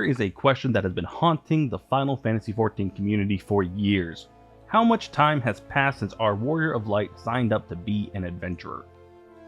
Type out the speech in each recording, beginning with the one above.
there is a question that has been haunting the Final Fantasy XIV community for years. How much time has passed since our Warrior of Light signed up to be an adventurer?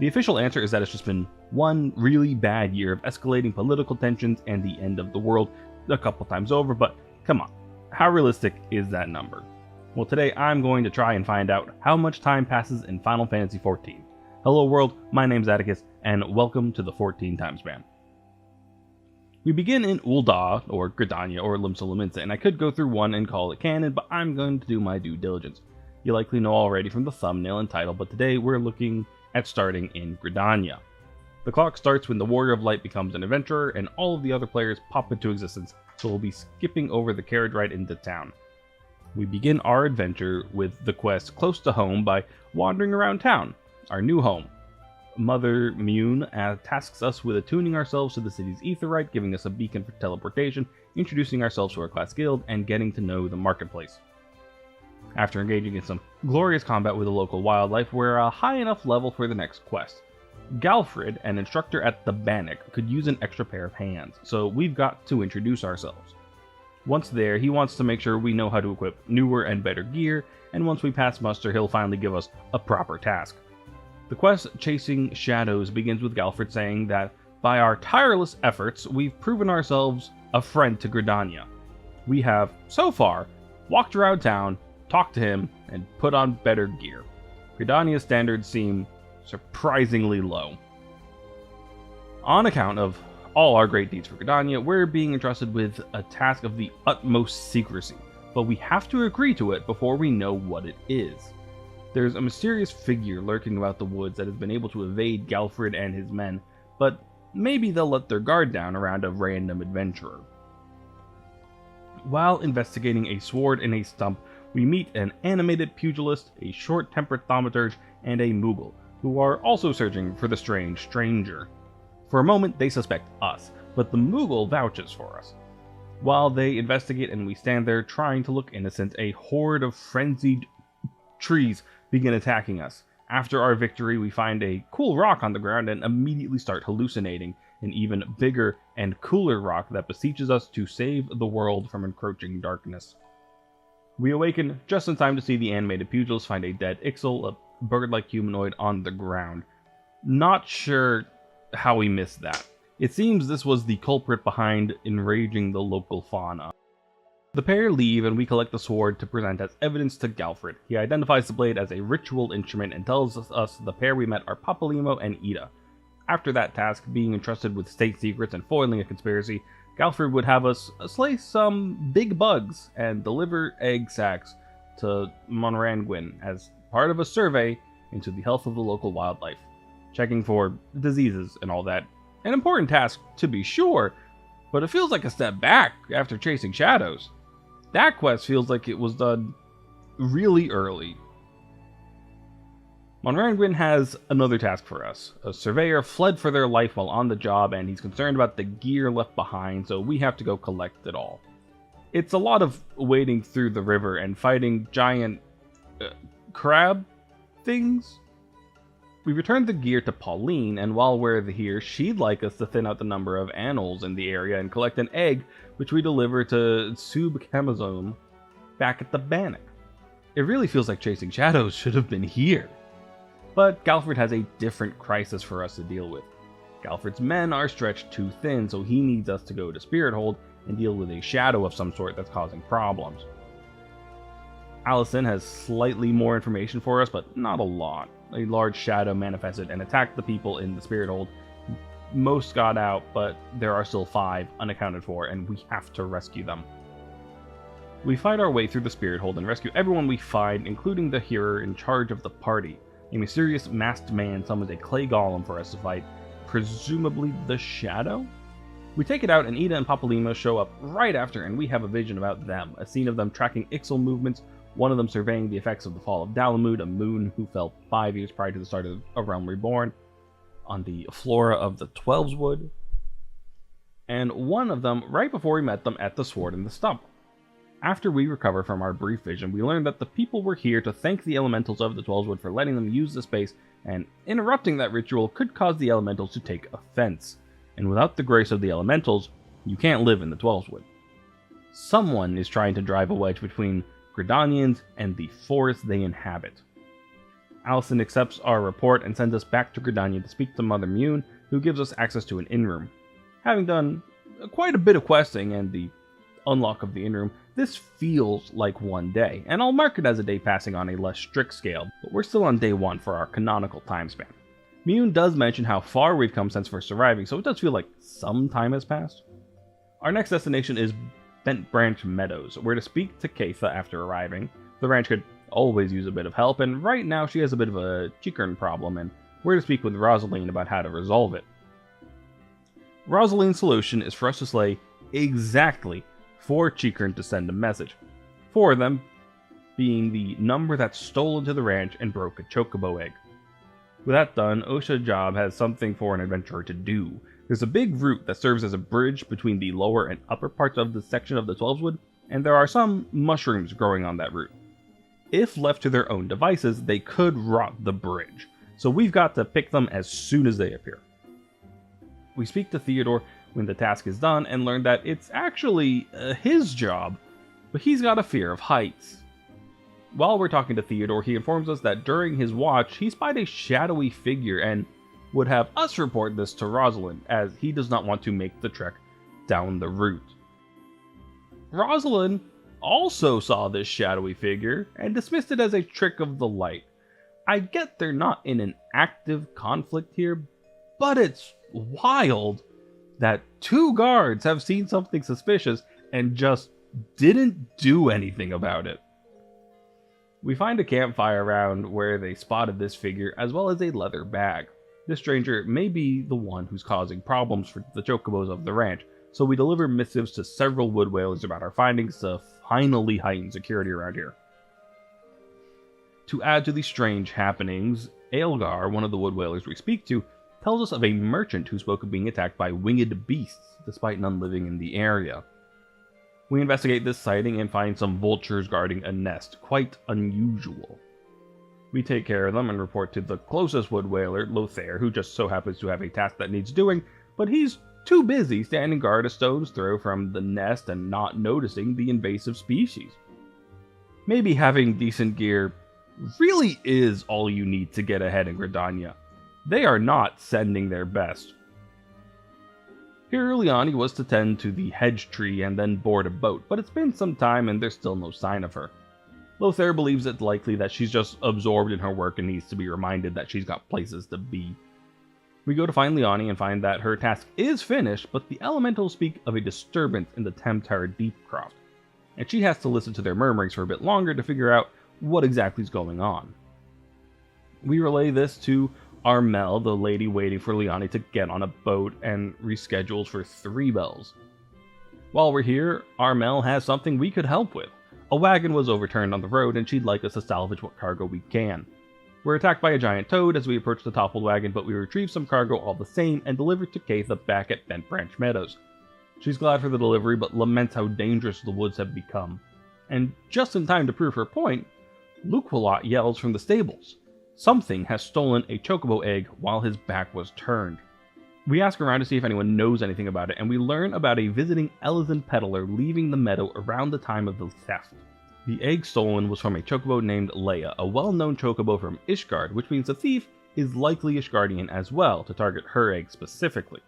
The official answer is that it's just been one really bad year of escalating political tensions and the end of the world a couple times over, but come on, how realistic is that number? Well, today I'm going to try and find out how much time passes in Final Fantasy XIV. Hello world, my name's Atticus, and welcome to the 14 Timespan. We begin in Ul'dah, or Gridania, or Limbo, and I could go through one and call it canon, but I'm going to do my due diligence. You likely know already from the thumbnail and title, but today we're looking at starting in Gridania. The clock starts when the Warrior of Light becomes an adventurer, and all of the other players pop into existence, so we'll be skipping over the carriage ride into town. We begin our adventure with the quest close to home by wandering around town, our new home. Mother Mune tasks us with attuning ourselves to the city's aetheryte, giving us a beacon for teleportation, introducing ourselves to our class guild, and getting to know the marketplace. After engaging in some glorious combat with the local wildlife, we're a high enough level for the next quest. Galfred, an instructor at the Bannock, could use an extra pair of hands, so we've got to introduce ourselves. Once there, he wants to make sure we know how to equip newer and better gear, and once we pass muster, he'll finally give us a proper task. The quest Chasing Shadows begins with Galfred saying that by our tireless efforts, we've proven ourselves a friend to Gridania. We have, so far, walked around town, talked to him, and put on better gear. Gridania's standards seem surprisingly low. On account of all our great deeds for Gridania, we're being entrusted with a task of the utmost secrecy, but we have to agree to it before we know what it is. There's a mysterious figure lurking about the woods that has been able to evade Galfred and his men, but maybe they'll let their guard down around a random adventurer. While investigating a sword and a stump, we meet an animated pugilist, a short-tempered thaumaturge, and a Moogle, who are also searching for the strange stranger. For a moment, they suspect us, but the Moogle vouches for us. While they investigate and we stand there trying to look innocent, a horde of frenzied trees begin attacking us. After our victory, we find a cool rock on the ground and immediately start hallucinating an even bigger and cooler rock that beseeches us to save the world from encroaching darkness. We awaken just in time to see the animated pugilist find a dead Ixal, a bird-like humanoid, on the ground. Not sure how we missed that. It seems this was the culprit behind enraging the local fauna. The pair leave and we collect the sword to present as evidence to Galfred. He identifies the blade as a ritual instrument and tells us the pair we met are Papalymo and Ida. After that task, being entrusted with state secrets and foiling a conspiracy, Galfred would have us slay some big bugs and deliver egg sacs to Monrangwin as part of a survey into the health of the local wildlife, checking for diseases and all that. An important task, to be sure, but it feels like a step back after Chasing Shadows. That quest feels like it was done really early. Monrangwin has another task for us. A surveyor fled for their life while on the job, and he's concerned about the gear left behind, so we have to go collect it all. It's a lot of wading through the river and fighting giant crab things. We return the gear to Pauline, and while we're here, she'd like us to thin out the number of animals in the area and collect an egg, which we deliver to Subcamazome back at the Bannock. It really feels like Chasing Shadows should have been here. But Galfred has a different crisis for us to deal with. Galfred's men are stretched too thin, so he needs us to go to Spirit Hold and deal with a shadow of some sort that's causing problems. Allison has slightly more information for us, but not a lot. A large shadow manifested and attacked the people in the Spirit Hold. Most got out, but there are still 5 unaccounted for, and we have to rescue them. We fight our way through the Spirit Hold and rescue everyone we find, including the hero in charge of the party. A mysterious masked man summons a clay golem for us to fight, presumably the Shadow? We take it out and Ida and Papalymo show up right after, and we have a vision about them, a scene of them tracking Ixal movements, one of them surveying the effects of the fall of Dalamud, a moon who fell 5 years prior to the start of A Realm Reborn, on the flora of the Twelveswood, and one of them right before we met them at the Sword and the Stump. After we recover from our brief vision, we learn that the people were here to thank the elementals of the Twelveswood for letting them use the space, and interrupting that ritual could cause the elementals to take offense. And without the grace of the elementals, You can't live in the 12's. Someone is trying to drive a wedge between Gridanians and the forest they inhabit. Allison accepts our report and sends us back to Gridania to speak to Mother Mune, who gives us access to an inn-room. Having done quite a bit of questing and the unlock of the inn-room, this feels like one day, and I'll mark it as a day passing on a less strict scale, but we're still on day 1 for our canonical time span. Mune does mention how far we've come since first arriving, so it does feel like some time has passed. Our next destination is Bent Branch Meadows. We're to speak to Keitha after arriving. The ranch could always use a bit of help, and right now she has a bit of a chickern problem, and we're to speak with Rosaline about how to resolve it. Rosaline's solution is for us to slay exactly 4 chickern to send a message. 4 of them being the number that stole into the ranch and broke a chocobo egg. With that done, Osha Job has something for an adventurer to do. There's a big root that serves as a bridge between the lower and upper parts of the section of the 12's, and there are some mushrooms growing on that root. If left to their own devices, they could rot the bridge, so we've got to pick them as soon as they appear. We speak to Theodore when the task is done and learn that it's actually his job, but he's got a fear of heights. While we're talking to Theodore, he informs us that during his watch, he spied a shadowy figure and would have us report this to Rosalind, as he does not want to make the trek down the route. Rosalind also saw this shadowy figure and dismissed it as a trick of the light. I get they're not in an active conflict here, but it's wild that 2 guards have seen something suspicious and just didn't do anything about it. We find a campfire around where they spotted this figure, as well as a leather bag. This stranger may be the one who's causing problems for the chocobos of the ranch, so we deliver missives to several wood whalers about our findings to finally heighten security around here. To add to the strange happenings, Aelgar, one of the wood whalers we speak to, tells us of a merchant who spoke of being attacked by winged beasts, despite none living in the area. We investigate this sighting and find some vultures guarding a nest, quite unusual. We take care of them and report to the closest wood whaler, Lothair, who just so happens to have a task that needs doing, but he's too busy standing guard a stone's throw from the nest and not noticing the invasive species. Maybe having decent gear really is all you need to get ahead in Gridania. They are not sending their best. Here early on he was to tend to the hedge tree and then board a boat, but it's been some time and there's still no sign of her. Lothair believes it's likely that she's just absorbed in her work and needs to be reminded that she's got places to be. We go to find Leonie and find that her task is finished, but the elementals speak of a disturbance in the Temtar Deepcroft, and she has to listen to their murmurings for a bit longer to figure out what exactly is going on. We relay this to Armel, the lady waiting for Leonie to get on a boat, and reschedules for 3 bells. While we're here, Armel has something we could help with. A wagon was overturned on the road and she'd like us to salvage what cargo we can. We're attacked by a giant toad as we approach the toppled wagon, but we retrieve some cargo all the same and deliver to Keitha back at Bent Branch Meadows. She's glad for the delivery but laments how dangerous the woods have become. And just in time to prove her point, Luquelot yells from the stables. Something has stolen a chocobo egg while his back was turned. We ask around to see if anyone knows anything about it, and we learn about a visiting Elizan peddler leaving the meadow around the time of the theft. The egg stolen was from a chocobo named Leia, a well-known chocobo from Ishgard, which means the thief is likely Ishgardian as well, to target her egg specifically.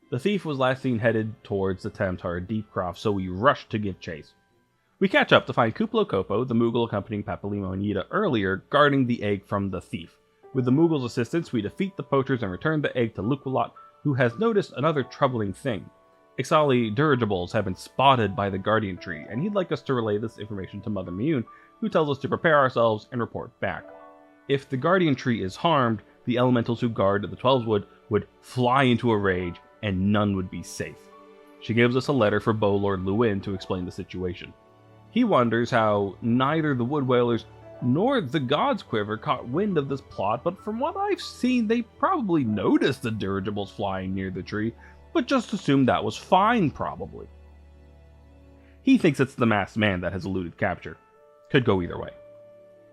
The thief was last seen headed towards the Temtar Deepcroft, so we rush to give chase. We catch up to find Kuplo Kopo, the Moogle accompanying Papalimo and Yida earlier, guarding the egg from the thief. With the Moogle's assistance, we defeat the poachers and return the egg to Luquelot, who has noticed another troubling thing. Ixali dirigibles have been spotted by the Guardian Tree, and he'd like us to relay this information to Mother Mune, who tells us to prepare ourselves and report back. If the Guardian Tree is harmed, the elementals who guard the 12's would fly into a rage, and none would be safe. She gives us a letter for Bowlord Luin to explain the situation. He wonders how neither the Wood Whalers nor the God's Quiver caught wind of this plot, but from what I've seen, they probably noticed the dirigibles flying near the tree, but just assumed that was fine, probably. He thinks it's the masked man that has eluded capture. Could go either way.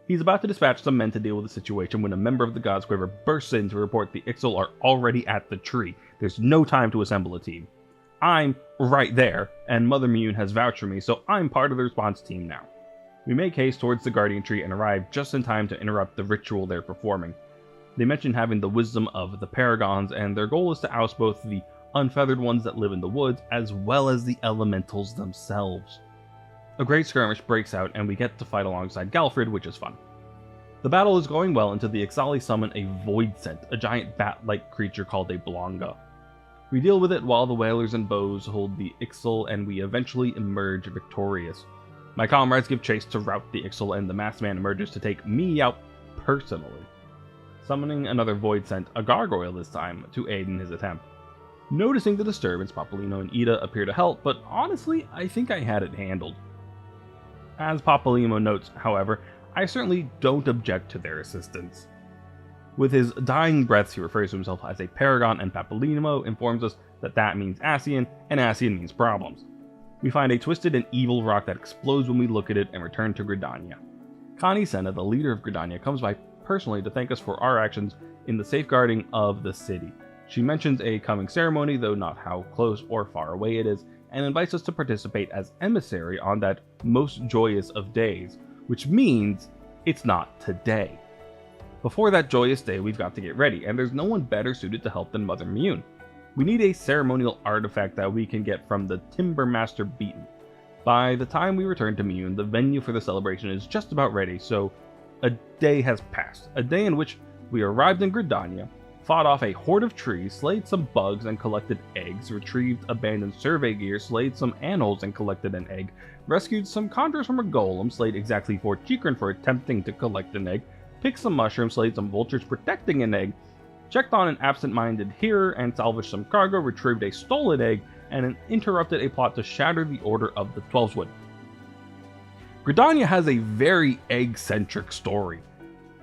He's about to dispatch some men to deal with the situation when a member of the God's Quiver bursts in to report the Ixal are already at the tree. There's no time to assemble a team. I'm right there, and Mother Mune has vouched for me, so I'm part of the response team now. We make haste towards the guardian tree and arrive just in time to interrupt the ritual they're performing. They mention having the wisdom of the paragons, and their goal is to oust both the unfeathered ones that live in the woods as well as the elementals themselves. A great skirmish breaks out, and we get to fight alongside Galfred, which is fun. The battle is going well until the Ixali summon a Void Scent, a giant bat-like creature called a Blonga. We deal with it while the Wailers and Bows hold the Ixal, and we eventually emerge victorious. My comrades give chase to rout the Ixal, and the masked man emerges to take me out personally, summoning another Void Scent, a gargoyle this time, to aid in his attempt. Noticing the disturbance, Papolino and Ida appear to help, but honestly, I think I had it handled. As Papolino notes, however, I certainly don't object to their assistance. With his dying breaths, he refers to himself as a paragon, and Papolino informs us that that means Ascian, and Ascian means problems. We find a twisted and evil rock that explodes when we look at it and return to Gridania. Connie Senna, the leader of Gridania, comes by personally to thank us for our actions in the safeguarding of the city. She mentions a coming ceremony, though not how close or far away it is, and invites us to participate as emissary on that most joyous of days, which means it's not today. Before that joyous day, we've got to get ready, and there's no one better suited to help than Mother Mune. We need a ceremonial artifact that we can get from the Timber Master Beaton. By the time we return to Mune, the venue for the celebration is just about ready, so a day has passed. A day in which we arrived in Gridania, fought off a horde of trees, slayed some bugs and collected eggs, retrieved abandoned survey gear, slayed some anoles and collected an egg, rescued some conjurers from a golem, slayed exactly 4 chikrin for attempting to collect an egg, picked some mushrooms, slayed some vultures protecting an egg, checked on an absent-minded hearer and salvaged some cargo, retrieved a stolen egg, and interrupted a plot to shatter the Order of the Twelveswood. Gridania has a very egg-centric story.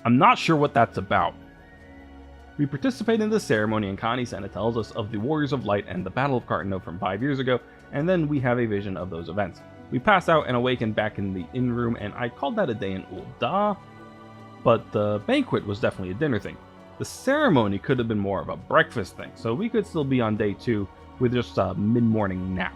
I'm not sure what that's about. We participate in the ceremony, and Connie Senna tells us of the Warriors of Light and the Battle of Cartano from 5 years ago, and then we have a vision of those events. We pass out and awaken back in the inn room, and I called that a day in Ul'dah, but the banquet was definitely a dinner thing. The ceremony could have been more of a breakfast thing, so we could still be on day 2 with just a mid-morning nap.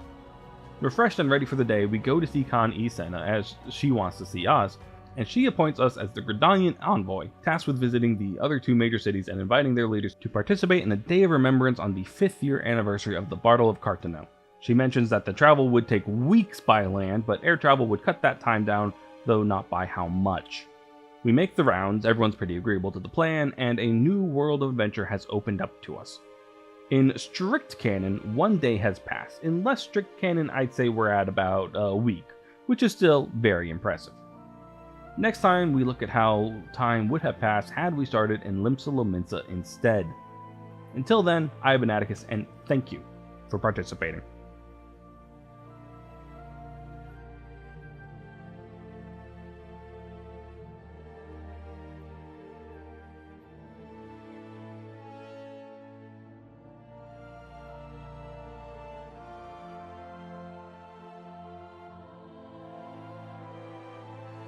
Refreshed and ready for the day, we go to see Connie Senna as she wants to see us, and she appoints us as the Gridanian envoy, tasked with visiting the other 2 major cities and inviting their leaders to participate in a day of remembrance on the 5th year anniversary of the Battle of Cartano. She mentions that the travel would take weeks by land, but air travel would cut that time down, though not by how much. We make the rounds, everyone's pretty agreeable to the plan, and a new world of adventure has opened up to us. In strict canon, 1 day has passed. In less strict canon, I'd say we're at about a week, which is still very impressive. Next time, we look at how time would have passed had we started in Limsa Lominsa instead. Until then, I've been Atticus, and thank you for participating.